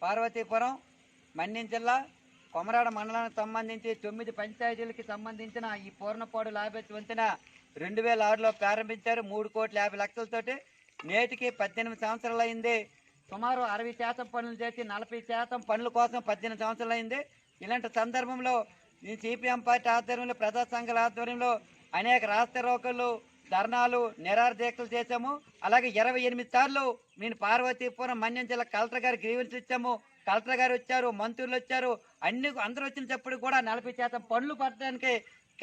పార్వతీపురం, మన్యం జిల్లా, కొమరాడ మండలానికి సంబంధించి 9 పంచాయతీలకి సంబంధించిన ఈ పూర్ణపాడు లాభేచ్ఛ వంతెన 2006లో ప్రారంభించారు 3,50,00,000తోటి. నేటికి 18 సంవత్సరాలు అయింది. సుమారు 60% పనులు చేసి 40% పనుల కోసం 18 సంవత్సరాలు అయింది. ఇలాంటి సందర్భంలో ఈ సిపిఎం పార్టీ ఆధ్వర్యంలో, ప్రజా సంఘాల ఆధ్వర్యంలో అనేక రాష్ట్ర రోకలు, ధర్నాలు, నిరాహార దీక్షలు చేశాము. అలాగే 28 సార్లు నేను పార్వతీపురం, మన్యం జిల్లా కలెక్టర్ గారు గ్రీవెన్స్ ఇచ్చాము. కలెక్టర్ గారు వచ్చారు, మంత్రులు వచ్చారు, అందరూ వచ్చినప్పుడు కూడా 40% పనులు పట్టడానికి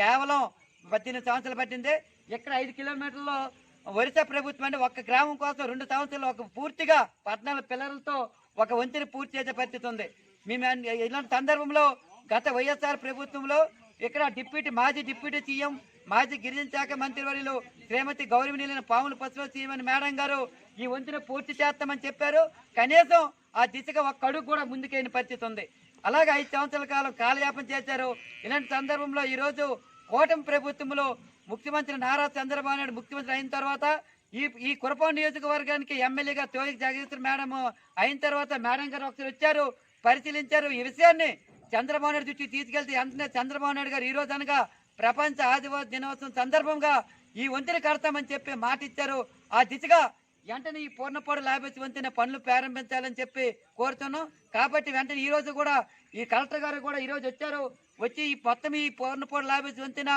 కేవలం 18 సంవత్సరాలు పట్టింది. ఇక్కడ 5 కిలోమీటర్లో ఒరిస్సా ప్రభుత్వం అంటే ఒక్క గ్రామం కోసం 2 సంవత్సరాలు ఒక పూర్తిగా 14 పిల్లలతో ఒక వంతెన పూర్తి చేసే పరిస్థితి ఉంది. మేము ఇలాంటి సందర్భంలో గత వైఎస్ఆర్ ప్రభుత్వంలో ఇక్కడ మాజీ డిప్యూటీ సీఎం, మాజీ గిరిజన శాఖ మంత్రివర్యులు శ్రీమతి గౌరవనీయులైన పాముల పశువుల సీఎం మేడం గారు ఈ వంతెన పూర్తి చేస్తామని చెప్పారు. కనీసం ఆ దిశగా ఒక్క అడుగు కూడా ముందుకైన పరిస్థితి ఉంది. అలాగే 5 సంవత్సరాల కాలం కాలయాపన చేశారు. ఇలాంటి సందర్భంలో ఈరోజు కూటమి ప్రభుత్వంలో ముఖ్యమంత్రి నారా చంద్రబాబు నాయుడు ముఖ్యమంత్రి అయిన తర్వాత ఈ కురపాడు నియోజకవర్గానికి ఎమ్మెల్యేగా తోలి జగదీశ్వర్ మేడం అయిన తర్వాత మేడం గారు ఒకసారి వచ్చారు, పరిశీలించారు. ఈ విషయాన్ని చంద్రబాబు నాయుడు దృష్టికి తీసుకెళ్తే వెంటనే చంద్రబాబు నాయుడు గారు ఈ రోజు అనగా ప్రపంచ ఆదివాసీ దినోత్సవం సందర్భంగా ఈ వంతెన కడతామని చెప్పి మాట ఇచ్చారు. ఆ దిశగా వెంటనే ఈ పూర్ణపాడు లాభేచ్ఛ వంతెన పనులు ప్రారంభించాలని చెప్పి కోరుతున్నాం. కాబట్టి వెంటనే ఈ రోజు కూడా ఈ కలెక్టర్ గారు కూడా ఈరోజు వచ్చారు. వచ్చి ఈ పూర్ణపాడు లాభేచ్ఛ వంతెన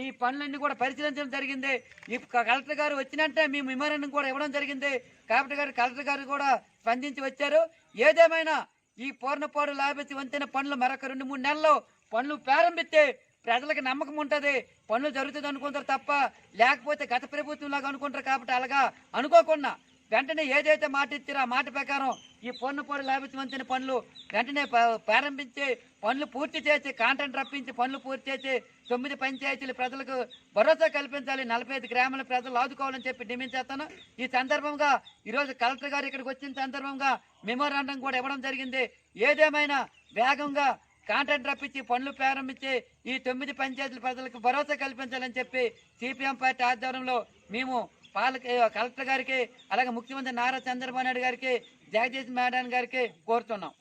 ఈ పనులన్నీ కూడా పరిశీలించడం జరిగింది. ఈ కలెక్టర్ గారు వచ్చినంటే మేము మెమోరాండం కూడా ఇవ్వడం జరిగింది. కాబట్టి కలెక్టర్ గారు కూడా స్పందించి వచ్చారు. ఏదేమైనా ఈ పూర్ణపాడు లాభేచ్ఛ వంతెన పనులు మరొక 2-3 నెలల్లో పనులు ప్రారంభిస్తే ప్రజలకు నమ్మకం ఉంటుంది, పనులు జరుగుతుంది అనుకుంటారు తప్ప లేకపోతే గత ప్రభుత్వం లాగా అనుకుంటారు. కాబట్టి అలాగా అనుకోకుండా వెంటనే ఏదైతే మాట ఇచ్చారో ఆ మాట ప్రకారం ఈ పూర్ణపాడు లాభేచ్ఛ వంతెన పనులు వెంటనే ప్రారంభించి పనులు పూర్తి చేసి కాంట్రాక్ట్ రప్పించి పనులు పూర్తి చేసి 9 పంచాయతీల ప్రజలకు భరోసా కల్పించాలి, 45 గ్రామాల ప్రజలు ఆదుకోవాలని చెప్పి డిమాండ్ చేస్తాను. ఈ సందర్భంగా ఈరోజు కలెక్టర్ గారు ఇక్కడికి వచ్చిన సందర్భంగా మెమోరాండం కూడా ఇవ్వడం జరిగింది. ఏదేమైనా వేగంగా కాంట్రాక్ట్ రప్పించి పనులు ప్రారంభించి ఈ 9 పంచాయతీల ప్రజలకు భరోసా కల్పించాలని చెప్పి సిపిఎం పార్టీ ఆధ్వర్యంలో మేము కలెక్టర్ గారికి అలాగే ముఖ్యమంత్రి నారా చంద్రబాబు నాయుడు గారికి, జగదీష్ మేడం గారికి కోరుతున్నాం.